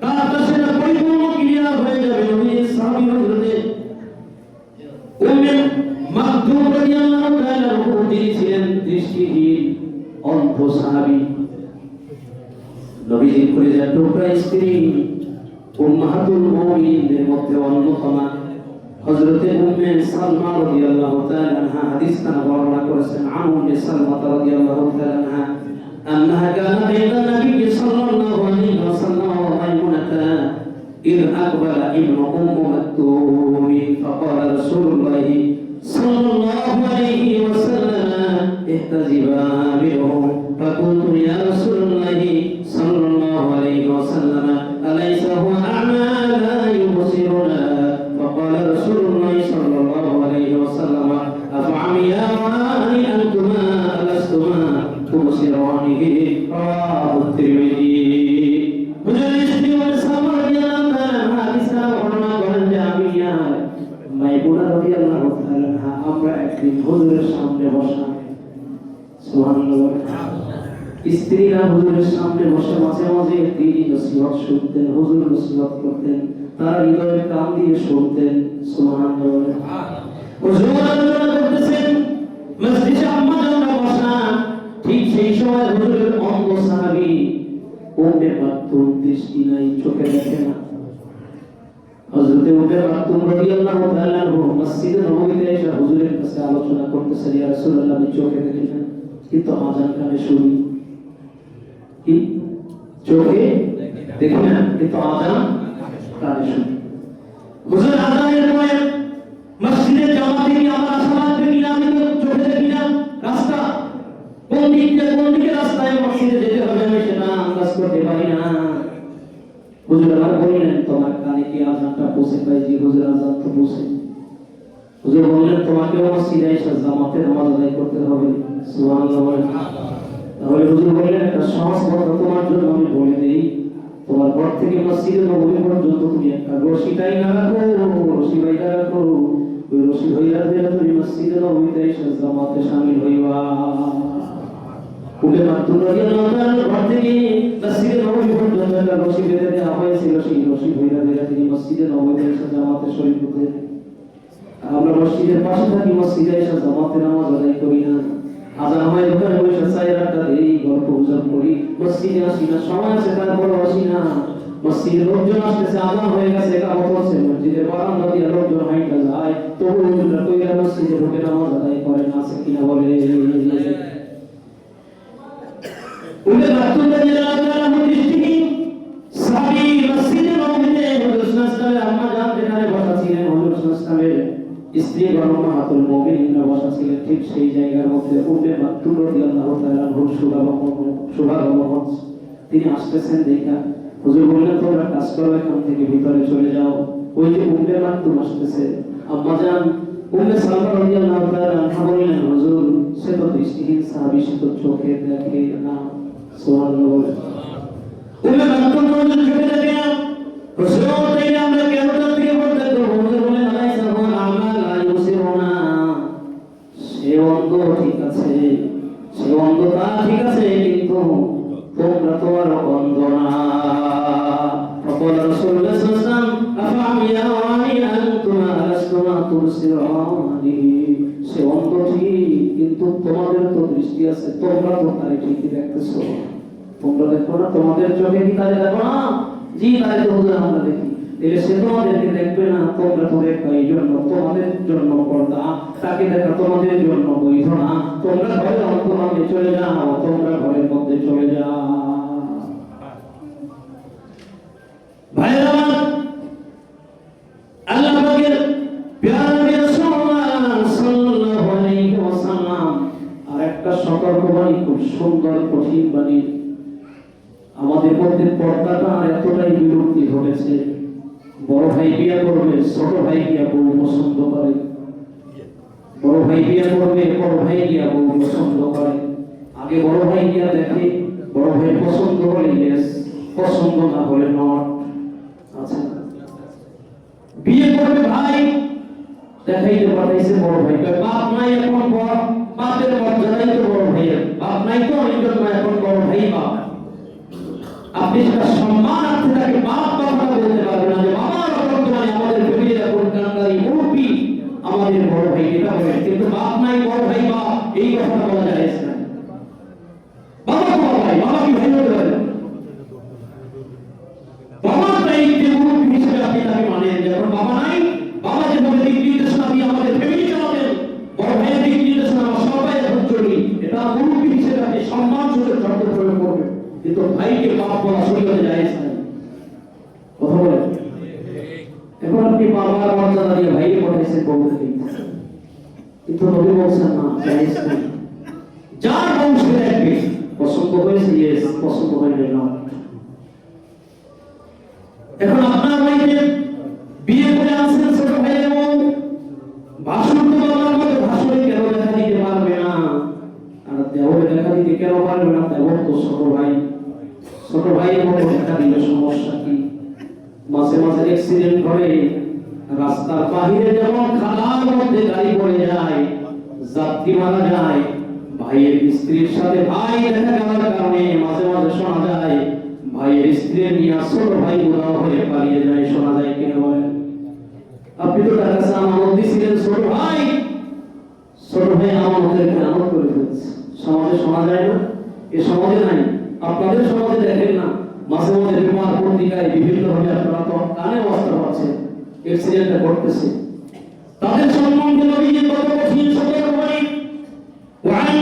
তার কাছে পরিপূর্ণ ক্লিয়ার হয়ে যাবে। নবী সাহাবী হযরতে উম্মে মাকতুম রাদিয়াল্লাহু তাআলা আনহা তিনি ছিলেন দৃষ্টিহীন অন্ধ সাহাবী। নবীজির কলিজার টুকরা স্ত্রী উম্মাহাতুল মুমিনিনদের মধ্যে অন্যতমা হযরতে উম্মে সালমা রাদিয়াল্লাহু তাআলা আনহা হাদিসটা বর্ণনা করেছেন। উম্মে সালমা রাদিয়াল্লাহু তাআলা আনহা أنها كانت عند النبي صلى الله عليه وسلم وميمونة إذ أقبل ابن أم مكتوم فقال رسول الله صلى الله عليه وسلم احتجبا منه فقلت يا رسول الله صلى الله عليه وسلم أليس هو أعمى لا يبصرنا؟ فقال رسول الله صلى الله عليه وسلم أفعميان أنتما ألستما تبصرانه؟ رواه الترمذي। হুজুর স্ত্রী উম্মে সালমা রাদিয়াল্লাহু তাআলা আনহা হাদিসটা বর্ণনা করেন যে আমি আর মাইমুনা রাদিয়াল্লাহু তাআলা আনহা আমরা একদিন হুজুরের সামনে বসা। সুবহানাল্লাহ। স্ত্রীরা হুজুরের সামনে বসে মাঝে মাঝে তিনি নসিহত শুনতেন, হুজুর নসিহত করতেন, তারা হৃদয়ে কান দিয়ে শুনতেন। সুবহানাল্লাহ। হুজুর আলোচনা করতেছেন, মসজিদে আম্মা জানরা বসা, ঠিক সেই সময় হুজুরের অন্ধ সাহাবী উম্মে মাকতুম দৃষ্টি নাই, চোখে দেখে না। হযরতে উম্মে মাকতুম রাদিয়াল্লাহু তাআলা আনহা মসজিদে নববীতে এসে হুজুরের কাছে আলোচনা করতেছেন, ইয়া রাসূলুল্লাহ আমি চোখে দেখি না কিন্তু আযান কানে শুনি। কি চোখে দেখি না কিন্তু আযান কানে শুনি। হুজুর আযানের পরে মসজিদে জামাতে কি আমার সালাত দেখি না, আমি তো চোখে দেখি না, রাস্তা কোন দিকে রাস্তায় মসজিদে যেতে হবে আমি সেটা আন্দাজ করতে পারি না। হুজুর আবার বললেন তোমার কানে কি আযানটা পৌঁছে? পাই জি হুজুর আযান তো পৌঁছে। হুজুর বললেন তোমাকে মসজিদে এসে জামাতে নামাজ আদায় করতে হবে। সুবহানাল্লাহ। তাহলে হুজুর বললেন একটা সহজ কথা তোমার জন্য আমি বলে দেই, তোমার ঘর থেকে মসজিদে নববী পর্যন্ত তুমি একটা রশি টাইনা রাখো, রশি বাইনা রাখো, ওই রশি হইয়া দিলে তুমি মসজিদে নববীতে এসে জামাতে শামিল হইবা। উম্মে মাকতুম রাদিয়াল্লাহু তাআলা ঘর থেকে মসজিদে নববী পর্যন্ত একটা রশি বেঁধে দেওয়া হয়েছিল, সেই রশি হইয়া দিলে তিনি মসজিদে নববীতে এসে জামাতে শরীক হতেন। আমরা মসজিদের পাশে থাকি, মসজিদে এসে জামাতে নামাজ আদায় করি না। আযান হয় দোকানে বসে চাই রাখতে এই গল্প গুজব করি, মসজিদে আসি না, সময় আছে তারপর আসি না। মসজিদে লোকজন আসতেছে, আযান হয়ে গেছে, একামত হচ্ছে, মসজিদের বারান্দা দিয়ে লোকজন হাঁটা যায়, তবু হুজুররা কইরা মসজিদে ঢুকে নামাজ আদায় করে না, আছে কিনা বলে। উম্মে মাকতুম রাদিয়াল্লাহু তাআলা দৃষ্টিহীন সাহাবী মসজিদে নববীতে হুজুর সাল্লাল্লাহু আলাইহি ওয়াসাল্লাম আম্মা জান যেখানে বসা ছিলেন, হুজুর সাল্লাল্লাহু আলাইহি ওয়াসাল্লামের স্ত্রী উম্মাহাতুল মুমিনিনরা বসা ছিলেন, ঠিক সেই জায়গার মধ্যে উম্মে মাকতুম রাদিয়াল্লাহু তাআলা আনহু শুভাগমন তিনি আসতেছেন দেখা হুজুর বললেন তোমরা কাজ করো, এখান থেকে ভিতরে চলে যাও। ওই যে উম্মে মাকতুম আসতেছে, আম্মা জান উম্মে সালমা রাদিয়াল্লাহু তাআলা আনহা বললেন হুজুর সে তো দৃষ্টিহীন সাহাবী, সে তো চোখে দেখে না। সুবহানাল্লাহ। উম্মে মাকতুম হুজুর চোখে দেখে না, হুজুর তাই আমরা কেন তার থেকে পর্দা করব? হুজুর বলেন আলাইসা হুয়া আ'মা লা ইউসিরুনা, সে অন্ধ ঠিক আছে, সে অন্ধতা ঠিক আছে, কিন্তু তোমরা তো আর অন্ধ না। فقال رسول الله صلى الله عليه وسلم أفعميان أنتما ألستما تبصرانه? সে অন্ধ ঠিক কিন্তু তোমাদের তো দৃষ্টি আছে, তোমরা তো তারে ঠিকই দেখতেছো। তোমরা দেখো না, তোমাদের চোখে কি তারে দেখো না? জি তারে তো হুজুর আমরা দেখি। তাহলে সে তোমাদেরকে দেখবে না, তোমরা তো দেখো, এই জন্য তোমাদের জন্য পর্দা, তাকে দেখা তোমাদের জন্য বৈধ না। তোমরা ঘরের অন্তরালে চলে যাও, তোমরা ঘরের মধ্যে চলে যাও। ভাইরা আল্লাহ পাকের প্যারা নবী রাসূলুল্লাহ সাল্লাল্লাহু আলাইহি ওয়াসাল্লাম আর একটা সতর্কবাণী, খুব সুন্দর কঠিন বাণী। আমাদের মধ্যে পর্দাটা এতটাই বিলুপ্তি ঘটেছে, বড় ভাই বিয়ে করবে, ছোট ভাই বিয়ে বউ পছন্দ করে, ভাই বিয়ে করবে, বড় ভাই গিয়া বউ পছন্দ করে। আগে বড় ভাই গিয়া দেখে, বড় ভাই পছন্দ হলে ইয়েস, পছন্দ না হলে নট। আচ্ছা, বিয়ে করবে ভাই, দেখাইতে পাঠাইছে বড় ভাই, বাপ নাই এখন বাপের মর্যাদাই তো বড় ভাইয়ের, বাপ নাই তো অনেক এখন বড় ভাই বাপ। আপনি সেটা সম্মানার্থে তাকে বাপ কথাটা বলতে পারবেন না, যে বাবার বর্তমানে আমাদের ফ্যামিলির এখন কান্দারি মুরব্বী আমাদের বড় ভাই, এটা বলে। কিন্তু বাপ নাই বড় ভাই বাপ, এই কথাটা বলা যায় না। বাবা তো বাবাই, বাবা কি ভাই হতে পারে? বাবার দায়িত্বে মুরব্বী হিসেবে আপনি তাকে মানেন। যখন বাবা নাই, বাবা যেভাবে দিক নির্দেশনা দিয়ে আমাদের ফ্যামিলি চালাতেন, বড় ভাইয়ের দিক নির্দেশনা আমরা সবাই এখন চলি, এটা মুরব্বী হিসেবে আপনি সম্মান সূচক শব্দ প্রয়োগ করবেন। কিন্তু ভাইকে বাপ বলা শরীয়তে জায়েজ নাই। কথা বলেন। এখন আপনি বাবার মর্যাদা দিয়ে ভাইকে পাঠাইছেন বলতে, কিন্তু নবী বলছেন না, জায়েজ নাই। যার বংশে দেখবে পছন্দ হয়েছে ইয়েস, পছন্দ হয়নি না। এখন আপনার ভাইকে বিয়ে করে আনছেন ছোট ভাইয়ের বউ, ভাসুর তো বাবার মতো ভাসুরে কেন দেখা দিতে পারবে না, আর দেওরে দেখা দিতে কেন পারবে না? দেওর তো ছোট ভাই, ছোট ভাইয়ের মতো দেখা দিলে সমস্যা কি? মাঝে মাঝে অ্যাক্সিডেন্ট করে, রাস্তার বাহিরে যেমন খালার মধ্যে গাড়ি পড়ে যায়, যাত্রী মারা যায়, ভাইয়ের স্ত্রীর সাথে ভাই দেখা যাওয়ার কারণে মাঝে মাঝে শোনা যায় ভাইয়ের স্ত্রী নিয়ে ছোট ভাই উদাও হয়ে পালিয়ে যায়, শোনা যায় কিনা বলেন? আপনি তো তার কাছে আমানত দিয়েছিলেন, ছোট ভাই আমানতের খেয়ানত করে ফেলছে। সমাজে শোনা যায় না? এ সমাজে নাই, আপনাদের সমাজে দেখেন না, মাঝে মাঝে বিমান পত্রিকায় বিভিন্ন ভাবে আপনারা তো কানে অবস্থা পাচ্ছেন, অ্যাক্সিডেন্টটা ঘটতেছে। তাদের সম্বন্ধে নবী কত কঠিন সতর্ক করেন। وعن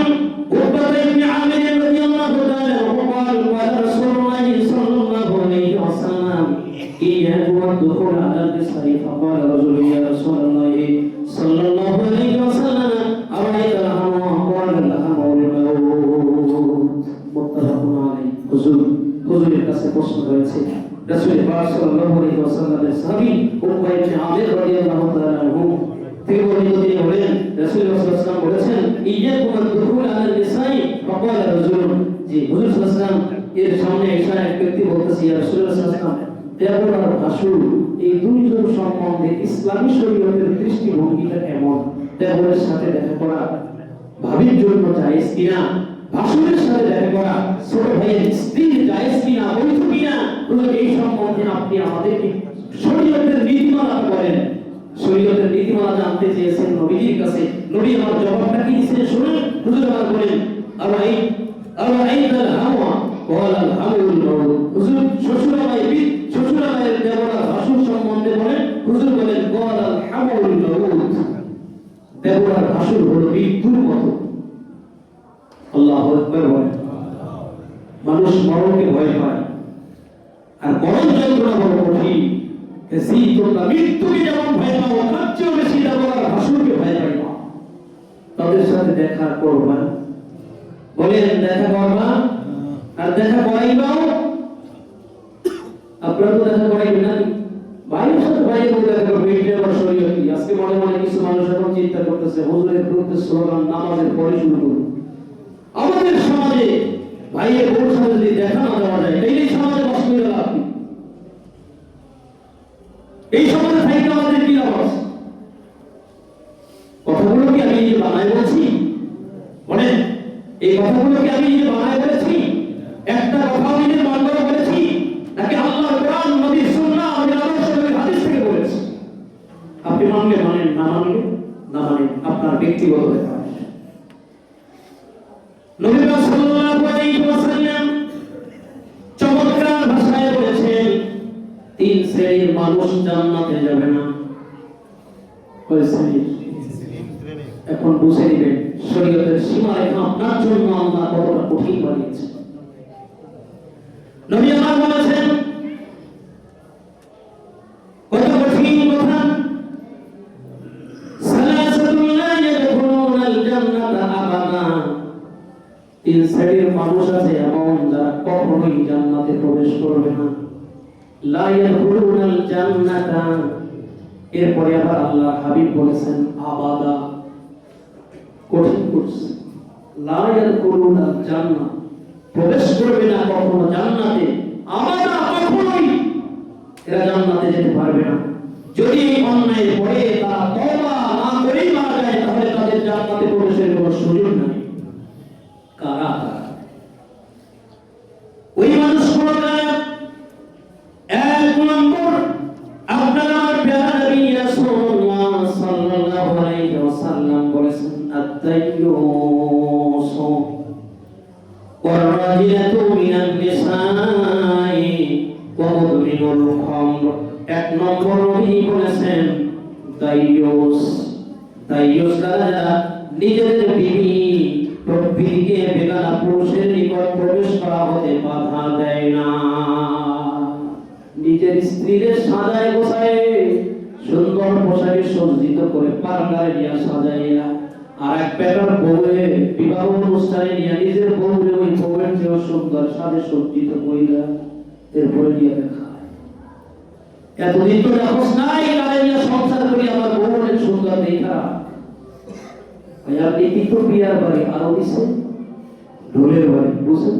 عقبة بن عامر رضي الله تعالى عنه قال قال رسول الله صلى الله عليه وسلم إياكم والدخول على النساء فقال رجل يا رسول الله صلى الله عليه وسلم أرأيت الهم قال الهم والموت متفق عليه। হুজুরের কাছে প্রশ্ন হয়েছে, রাসূল পাক সাল্লাল্লাহু আলাইহি ওয়াসাল্লামের সাহাবী উকবা ইবনে আমির রাদিয়াল্লাহু তাআলা আনহু তিনি বলেন, রাসূলুল্লাহ সাল্লাল্লাহু আলাইহি ওয়াসাল্লাম বলেছেন ইয়াকুম আদ-দুখুল আলা নিসাই ফাকালা রাজুল, যে হুজুর সাল্লাল্লাহু আলাইহি ওয়াসাল্লাম এর সামনে এসে এক ব্যক্তি বলতেছে, ইয়া রাসূলুল্লাহ সাল্লাল্লাহু আলাইহি ওয়াসাল্লাম, দেবর আর ভাসুর এই দুইজন সম্বন্ধে ইসলামী শরীয়তের দৃষ্টিভঙ্গিটা কেমন? দেবরের সাথে দেখা করা ভাবির জন্য জায়েজ কিনা? ভাসুরের সাথে দেখা করা ছোট ভাইয়ের স্ত্রীর জায়েজ কিনা, বৈধ কিনা? এই সম্বন্ধে আপনি আমাদেরকে শরীয়তের নীতিমালা বলেন। শরীয়তের নীতিমালা জানতে চেয়েছেন নবীর কাছে। নবী আমার জবাবটা কি দিয়েছেন শুনুন। হুজুর আমার বলেন আরাইতাল হাওয়া ওয়ালাল হামুল মাউত। হুজুর শ্বশুরাবাইয়ের দেবরা ভাসুর সম্বন্ধে বলেন। হুজুর বলেন ওয়ালাল হামুল মাউত, দেবরা ভাসুর হলো মৃত্যুর মতো। আল্লাহু আকবার বলেন। মানুষ মরণকে ভয় পায়, আর মরণ যন্ত্রণা বড় কঠিন। মৃত্যুকে যেমন ভয় পাও, তার চেয়েও বেশি দেবরা ভাসুরকে ভয় পাই না। তাদের সাথে দেখা করবা, বলেন দেখা করবা, আর দেখা করাইবাও। আপনারা তো দেখা করাইবেন না, ভাইয়ের সাথে ভাইয়ের মধ্যে দেখা করবে, এইটা আমার শরীয়ত কি? আজকে মনে মনে কিছু মানুষ এখন চিন্তা করতেছে হুজুরের বিরুদ্ধে স্লোগান নামাজের পরে শুরু করুন। আমাদের সমাজে ভাইয়ের বউর সাথে যদি দেখা না দেওয়া যায়, এই সমাজে বাস্তবে লাভ কি? এই সমাজে থাকতে আমাদের কি লাভ আছে? কথাগুলো কি আমি বানায় বলছি? মানে এই কথাগুলো কি আমি বানায় বলেছি? একটা কথা আমি বানায় বলেছি নাকি আল্লাহর কোরআন, নবীর সুন্নাহ, আমাদের আদর্শ, নবীর হাদিস থেকে বলেছি? আপনি মানলে মানেন, না মানলে না মানেন, আপনার ব্যক্তিগত ব্যাপার। নবী সাল্লাল্লাহু আলাইহি ওয়াসাল্লাম চমৎকার ভাষায় বলেছেন, তিন শ্রেণীর মানুষ জান্নাতে যাবে না। কয় শ্রেণী? এখন বুঝে নেবেন শরীয়তের সীমারেখা আপনার জন্য আল্লাহ কতটা কঠিন বানিয়েছে। নবী আমার বলেছেন কত কঠিন কথা, সালাসাতুল লা ইয়াদখুলুনাল জান্নাতা আবাদা। তিন শ্রেণীর মানুষ আছে এমন যারা কখনোই জান্নাতে প্রবেশ করবে না। লা ইয়াদখুলুনাল জান্নাতা, এরপরে আবার আল্লাহ হাবিব বলেছেন আবাদা, করছে, লা ইয়াদখুলুনা জান্নাহ, প্রবেশ করবে না কখনো জান্নাতে, আবাদা, কখনোই এরা জান্নাতে যেতে পারবে না। যদি অন্যায় করে তারা তওবা না করে মারা যায়, তাহলে তাদের জান্নাতে প্রবেশের কোনো সুযোগ নেই। কারা ওই মানুষগুলো? এক নম্বর, আপনার আমার প্যারা নবী রাসূলুল্লাহ সাল্লাল্লাহু আলাইহি ওয়াসাল্লাম বলেছেন, আত-তাইয়্যুস ওয়ার-রাজিলাতু মিনান নিসাই ওয়া মুদমিনুল খামর। এক নম্বর নবী বলেছেন তাইয়্যুস, তাইয়্যুস যারা নিজেদের বিবিকে বেগানা পুরুষের নিকট প্রবেশ করা হতে বাধা দেয় না। নিজের স্ত্রীদের সাজায় গোছায়, সুন্দর পোশাকে সজ্জিত করে পার্লারে নিয়ে সাজাইয়া, আর এক বেটার বউয়ে বিবাহ অনুষ্ঠানে নিয়ে নিজের বউরে ওই বউয়ের চেয়েও সুন্দর সাজে সজ্জিত কইরা এরপরে নিয়ে খায়। এতদিন তো দেখোস নাই লাইয়া সংসার করি আমার বউ অনেক সুন্দর দেখা। আপনি কিন্তু বিয়ার বাড়ি আরো দিচ্ছে ঢোলের বাড়ি, বুঝছেন?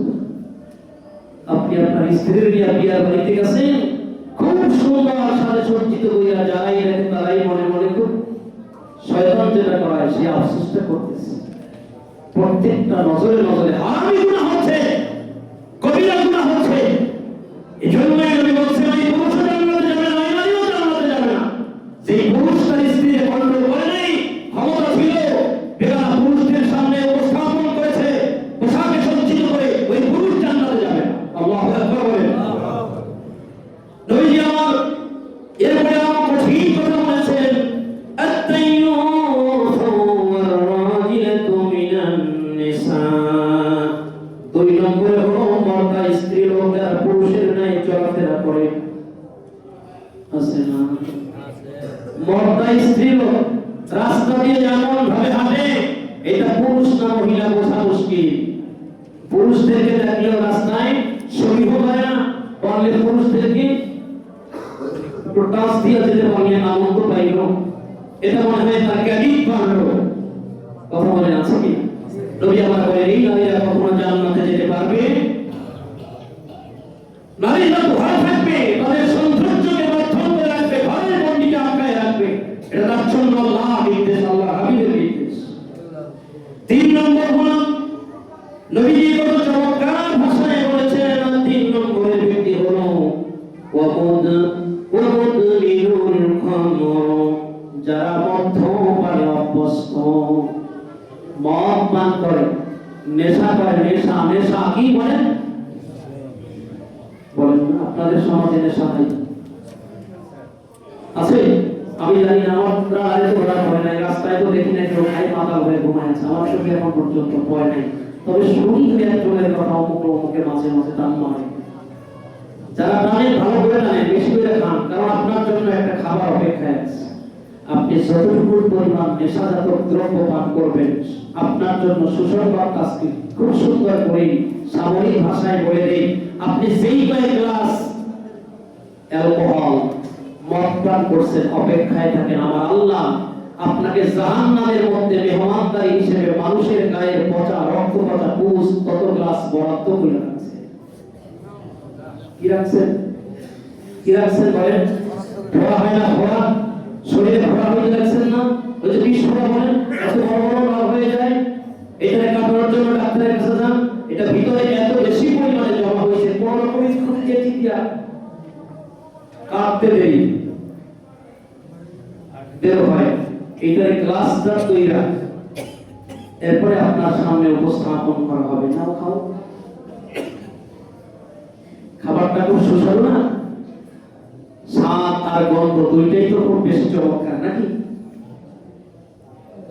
আপনি আপনার স্ত্রীর বিয়ার বাড়িতে গেছেন, খুব সুন্দর সাজে সজ্জিত হইয়া যারাই দেখেন তারাই মনে মনে খুব শয়তান যেটা করায় সে আফসোসটা করতেছে। প্রত্যেকটা নজরে নজরে হারামি গুনাহ হচ্ছে, কবিরা গুনাহ হচ্ছে। এজন্যই নবী বলেছেন এই পুরুষ জান্নাতে যাবে না, নারীও জান্নাতে যাবে না। যেই পুরুষ তার স্ত্রীকে কন্ট্রোল করে নাই, ক্ষমতা ছিল, বেগানা পুরুষদের সামনে উপস্থাপন করেছে, পোশাকে সজ্জিত করে, ওই পুরুষ জান্নাতে যাবে না। আল্লাহু আকবার বলেন। নবীজি আমার এরপরে আমার কঠিন কথা বলেছেন, আত-তাইয়্যুস ওয়ার-রাজিলাতু মিনান নিসা। দুই নম্বরে হলো মর্দা স্ত্রী লোক যারা পুরুষের ন্যায় চলাফেরা করে, আছে না? মর্দা স্ত্রী লোক রাস্তা দিয়ে যেমন ভাবে হাঁটে, এটা পুরুষ না মহিলা বোঝা মুশকিল। পুরুষদেরকে দেখলেও রাস্তায় সহিহ হয় না, পারলে পুরুষদেরকে টাচ দিয়ে যেতে পারলে আনন্দ পাইল, এটা মনে হয় তার ক্যাডিট পারলো। কথা বলে আছে কি? নবী আমার বলে এই নারীরা কখনো জান্নাতে যেতে পারবে? নারীরা তো ঘরে থাকবে, তাদের সৌন্দর্যকে বর্ধন করে রাখবে, ঘরের গণ্ডিকে আটকায় রাখবে। এটা তার জন্য আল্লাহ নির্দেশ, আল্লাহ হাবিবের নির্দেশ। তিন নম্বর হলো নবীজি কত চমৎকার ভাষায় বলেছেন, তিন নম্বরের ব্যক্তি হলো ওয়ামুদমিনুল খামর, যারা মদ্যপানে অভ্যস্ত, মদ পান করে, নেশা করে। নেশা কি বলেন? বলেন না আপনাদের সমাজে নেশা নাই আছে? আমি জানি না, আমার প্রায় তো ওরা হয় নাই, রাস্তায় তো দেখি না কেউ খাই মাতাল হয়ে ঘুমায় আছে, আমার চোখে এখন পর্যন্ত ভয় নাই। তবে শুনি দুই একজনের কথা অমুকে মাঝে মাঝে টান মারে। যারা টানেন ভালো করে টানেন, বেশি করে খান, কারণ আপনার জন্য একটা খাবার অপেক্ষায় আছে। আপনি যতটুকু পরিমাণ নেশাজাত দ্রব্য পান করবেন, আপনার জন্য সুসংবাদ আজকে খুব সুন্দর করে সামরিক ভাষায় বলে দেই, আপনি যেই কয়েক গ্লাস অ্যালকোহল মদ পান করছেন, অপেক্ষায় থাকেন আমার আল্লাহ আপনাকে জাহান্নামের মধ্যে মেহমানদারি হিসেবে মানুষের গায়ের পচা রক্ত পচা পুষ তত গ্লাস বরাদ্দ করে রাখছে। কি রাখছেন? কি রাখছেন বলেন? ধরা হয় না? ধরা শরীরে ধরা হয়ে যাচ্ছেন না? ওই যে বিষ ধরা বলেন, এত বড় বড় লাভ হয়ে যায়, এটা কাটানোর জন্য ডাক্তারের কাছে যান, এটা ভিতরে এত বেশি পরিমাণে জমা হয়েছে, কোন রকমের খুঁজে চিকিয়া কাটতে দেরি বের হয়, এটার গ্লাসটা তৈরি, এরপরে আপনার সামনে উপস্থাপন করা হবে। নাও খাও, খাবারটা খুব সুস্বাদু না? স্বাদ আর গন্ধ দুইটাই তো খুব বেশি চমৎকার নাকি?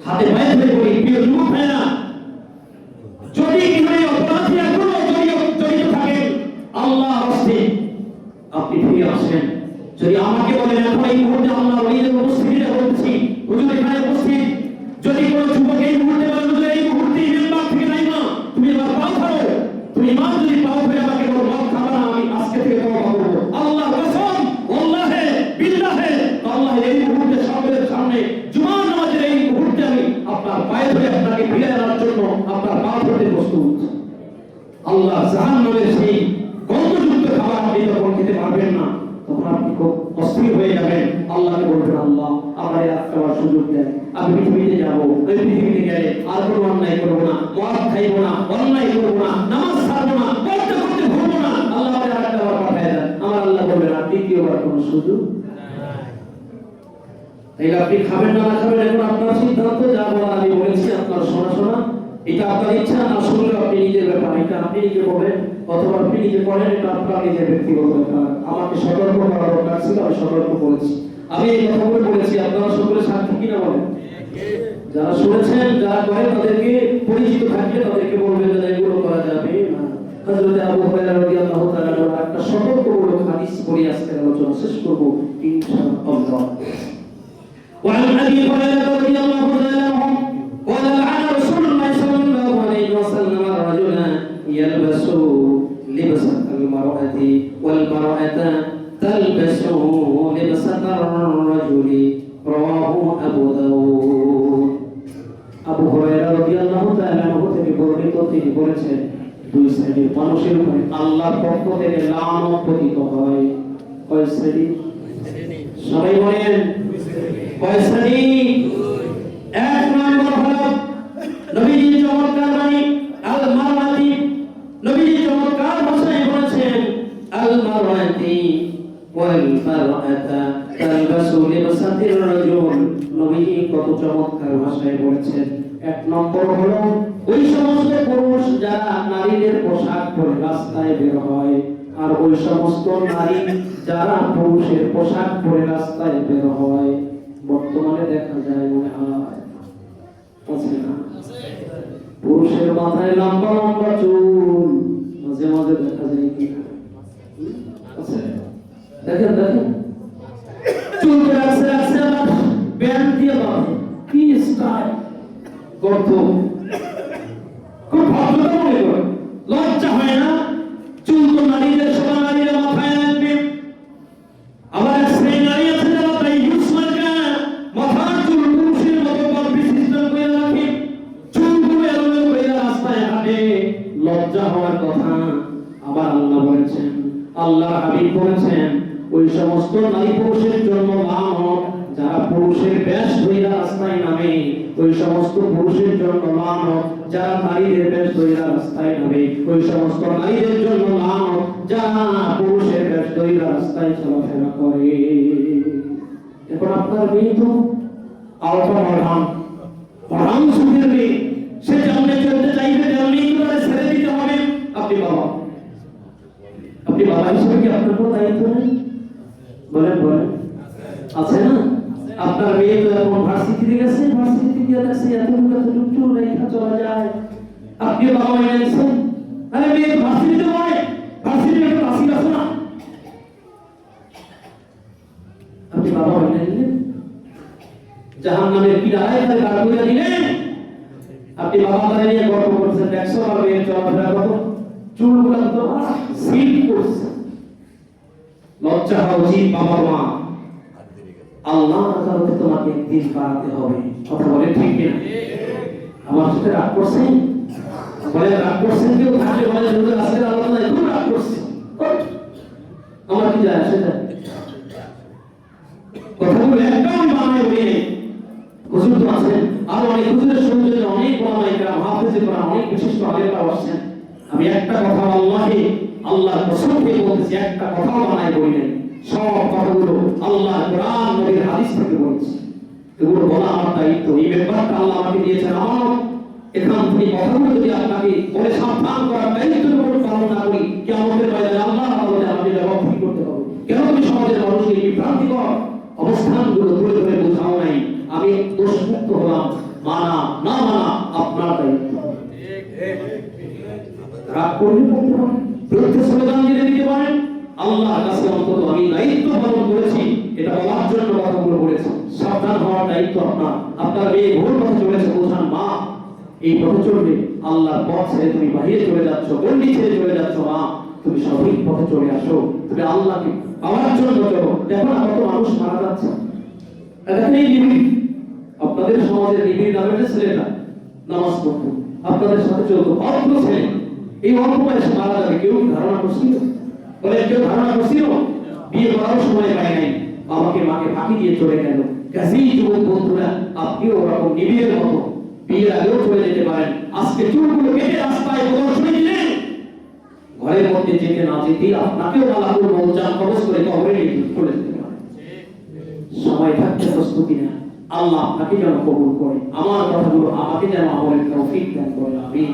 হাতে পায়ে ধরে বলি প্রিয় যুবক ভাইরা, যদি কিভাবে অপরাধী এখনো জড়িত থাকেন, আল্লাহ হস্তে আপনি ফিরে আসেন। যদি আমাকে বলেন এখন এই মুহূর্তে আল্লাহ ওলিদের উপস্থিতিটা বলছি, হুজুর এখানে উপস্থিত, যদি কোনো যুবক এই মুহূর্তে বলেন হুজুর এই মুহূর্তে মেম্বার থেকে নাই না, তুমি এবার পাও ধরো, তুমি মা যদি পাও ধরে আমাকে বলো মদ খাবা না, আমি আজকে থেকে তওবা করব, আল্লাহ কসম ওয়াল্লাহি বিল্লাহি, আল্লাহ এই মুহূর্তে সকলের সামনে জুমার নামাজের এই মুহূর্তে আমি আপনার পায়ে ধরে আপনাকে ফিরে আনার জন্য আল্লাহ জাহান্নামের সেই গন্ধযুক্ত খাবার আপনি যখন খেতে পারবেন না, তখন আপনি খুব অস্থির হয়ে যাবেন। আল্লাহকে বলবেন, আল্লাহ আমার এই খাওয়ার সুযোগ দেন, আমি পৃথিবীতে যাবো, ওই পৃথিবীতে গেলে আর কোনো অন্যায় করবো না, মদ খাইবো না, অন্যায় করবো না, নামাজ ছাড়বো না, পড়তে পড়তে ঘুরবো না। আল্লাহ আমাদের আরেকটা বার পাঠায় দেন। আমার আল্লাহ বলবেন, আর দ্বিতীয়বার কোনো সুযোগ। তাই আপনি খাবেন না খাবেন এখন আপনার সিদ্ধান্ত। যা বলার আমি বলেছি, আপনার শোনা এটা আপনার ইচ্ছা, না শুনলে আপনি নিজের ব্যাপার, এটা আপনি নিজে বলেন অথবা আপনি নিজে করেন, এটা আপনার নিজের ব্যক্তিগত ব্যাপার। আমাকে সতর্ক করা দরকার ছিল, আমি সতর্ক করেছি। আমি এই কথাগুলো বলেছি, আপনারা সকলে সাক্ষী কিনা বলেন? যারা শুনেছেন, যারা করে তাদেরকে পরিচিত থাকলে তাদেরকে বলবেন যে এগুলো করা যাবে না। হযরত আবু হুরায়রা রাদিয়াল্লাহু তাআলা একটা সতর্কমূলক হাদিস পড়ে আজকে আলোচনা শেষ করব ইনশাআল্লাহ। وعن ابي هريره رضي الله تعالى عنه قال لعن رسول الله صلى الله عليه وسلم الرجل يلبس لبس المرأة والمرأة تلبس لبس الرجل رواه ابو داود। আবু হুরায়রা রাদিয়াল্লাহু তাআলা আনহু থেকে বর্ণিত, তিনি বলেছেন, দুই শ্রেণীর মানুষের উপরে আল্লাহর পক্ষ থেকে লানত পতিত হয়। কয় শ্রেণী? সবাই বলেন কয় শ্রেণী? এক নম্বর হলো নবীজি চমৎকার বাণী আল মারওয়াতি, নবীজি চমৎকার ভাষায় বলেছেন আল মারওয়াতি ওয়াল মারআতা তালবাসু লিবাসাতির রাজুল। নবীজি কত চমৎকার ভাষায় বলেছেন। এক নম্বর হলো ওই সমস্ত পুরুষ যারা নারীদের পোশাক পরে রাস্তায় বের হয়, আর ওই সমস্ত নারী যারা পুরুষের পোশাক পরে রাস্তায় বের হয়। বর্তমানে দেখা যায় মনে হয় আছে না, পুরুষের মাথায় লম্বা লম্বা চুল, মাঝে মাঝে দেখা যায় কি আছে, দেখেন দেখেন চুল রাখছে রাখছে আবার ব্যান্ড দিয়ে বাঁধে, কি স্টাইল করত, খুব ভদ্রতা মনে করে, লজ্জা হয় না? চুল তো নারীদের, সবাই নারীরা মাথায় রাখবে। আবার সেই নারী আছে যারা তাই ইউজ মার্কা মাথার চুল পুরুষের মতো পারফি সিস্টেম করে রাখে, চুলগুলো এলোমেলো করে রাস্তায় হাঁটে, লজ্জা হওয়ার কথা। আবার আল্লাহ বলেছেন, আল্লাহ হাবিব বলেছেন, ওই সমস্ত নারী পুরুষের জন্য লানত যারা পুরুষের বেশ ধরে রাস্তায় নামে, ওই সমস্ত পুরুষের জন্য লানত যারা নারীদের বেশ ধরে রাস্তায় নামে, ওই সমস্ত নারীদের জন্য লানত যারা পুরুষের বেশ ধরে রাস্তায় চলাফেরা করে। এখন আপনার মেয়ে তো আলফা মডার্ন যুগের মেয়ে, সে যেমন চলতে চাইবে তেমনি করে ছেড়ে দিতে হবে। আপনি বাবা হিসেবে কি আপনার কোনো দায়িত্ব নেই? বলেন বলেন, আছে না? আপনার মেয়ে তো এখন ভার্সিটিতে গেছে, ভার্সিটিতে গিয়ে দেখছে এতটুকু চুল রেখা চলা যায়, আপনি বাবা মেনে নিচ্ছেন। আরে মেয়ে ভার্সিটিতে পড়ে, ভার্সিটিতে একটা বাসি আছে না, আপনি বাবা মেনে নিলেন, জাহান্নামের কিনারায় তার গাড় করে দিলেন। আপনি বাবা তারা নিয়ে গর্ব করছেন, দেখছো আমার মেয়ের চলাফেরা কত, চুলগুলো তো সিল্ক করছে। লজ্জা হওয়া উচিত বাবা মা। আল্লাহ আদালতে তোমাকে একদিন পাঠাতে হবে। কথা বলে ঠিক কিনা? আমার সাথে রাগ করছেন? বলে রাগ করছেন কেউ থাকলে বলে যদি আজকের আলোচনায় খুব রাগ করছে, আমার কি যায় আসে যায়? কথাগুলো একদম বানায় বলে হুজুর তো আছেন, আর অনেক হুজুরের সৌন্দর্য অনেক ওলামায়ে হাফেজে কোরআন অনেক বিশিষ্ট আলেমরা আসছেন। আমি একটা কথা আল্লাহকে আল্লাহর কসমকে বলতেছি, একটা কথাও বানায় বলি নাই, সব কথাগুলো আল্লাহ কোরআন নবীর হাদিস থেকে বলছি। এগুলো বলা আমার দায়িত্ব, এই ব্যাপারটা আল্লাহ আমাকে দিয়েছেন আমানত। এখান থেকে কথাগুলো যদি আপনাকে বলে সাবধান করার দায়িত্বটুকু পালন না করি, কিয়ামতের ময়দানে আল্লাহ আদালতে আমাকে জবাব কি করতে হবে? কেন তুমি সমাজের মানুষকে বিভ্রান্তিকর অবস্থানগুলো তুলে ধরে বোঝাও নাই? আমি দোষমুক্ত হলাম, মানা না মানা আপনার দায়িত্ব। রাগ করলে করতে হবে, বিরুদ্ধে স্লোগান দিতে পারেন, আল্লাহর কাছে অন্তত আমি দায়িত্ব পালন করেছি এটা বলার জন্য কথাগুলো বলেছি। সাবধান হওয়ার দায়িত্ব আপনার। আপনার মেয়ে ভুল পথে চলেছে, বোঝান মা এই পথে চলবে, আল্লাহর পথ ছেড়ে তুমি বাহিরে চলে যাচ্ছ, গণ্ডি ছেড়ে চলে যাচ্ছ, মা তুমি সঠিক পথে চলে আসো, তুমি আল্লাহকে পাওয়ার জন্য চলো। দেখো না কত মানুষ মারা যাচ্ছে। দেখেন এই নিবিড়, আপনাদের সমাজের নিবিড় নামের যে ছেলেটা নামাজ পড়তো, আপনাদের সাথে চলতো, ভদ্র ছেলে, এই অল্প বয়সে মারা যাবে কেউ কি ধারণা করছিল? বলে কেউ ধারণা করছিল? বিয়ে করার সময় পায় নাই, বাবাকে মাকে ফাঁকি দিয়ে চলে গেল। কাজেই যুবক বন্ধুরা, আপনিও ওরকম নিবিড়ের মতো বিয়ের আগেও চলে যেতে পারেন। আজকে চুলগুলো কেটে রাস্তায় প্রদর্শনী দিলেন, ঘরের মধ্যে যেতে না যেতেই আপনাকেও মালাকুল মউত জান কবজ করে কবরে নিয়ে চলে যেতে পারে। সময় থাকতে প্রস্তুতি না, আল্লাহ আপনাকে যেন কবুল করে, আমার কথাগুলো আমাকে যেন আমলের তৌফিক দান করে। আমিন।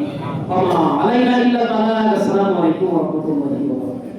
ওয়া মা আলাইনা ইল্লাল বালাগ। আসসালামু আলাইকুম ওয়া রাহমাতুল্লাহি ওয়া বারাকাতুহু।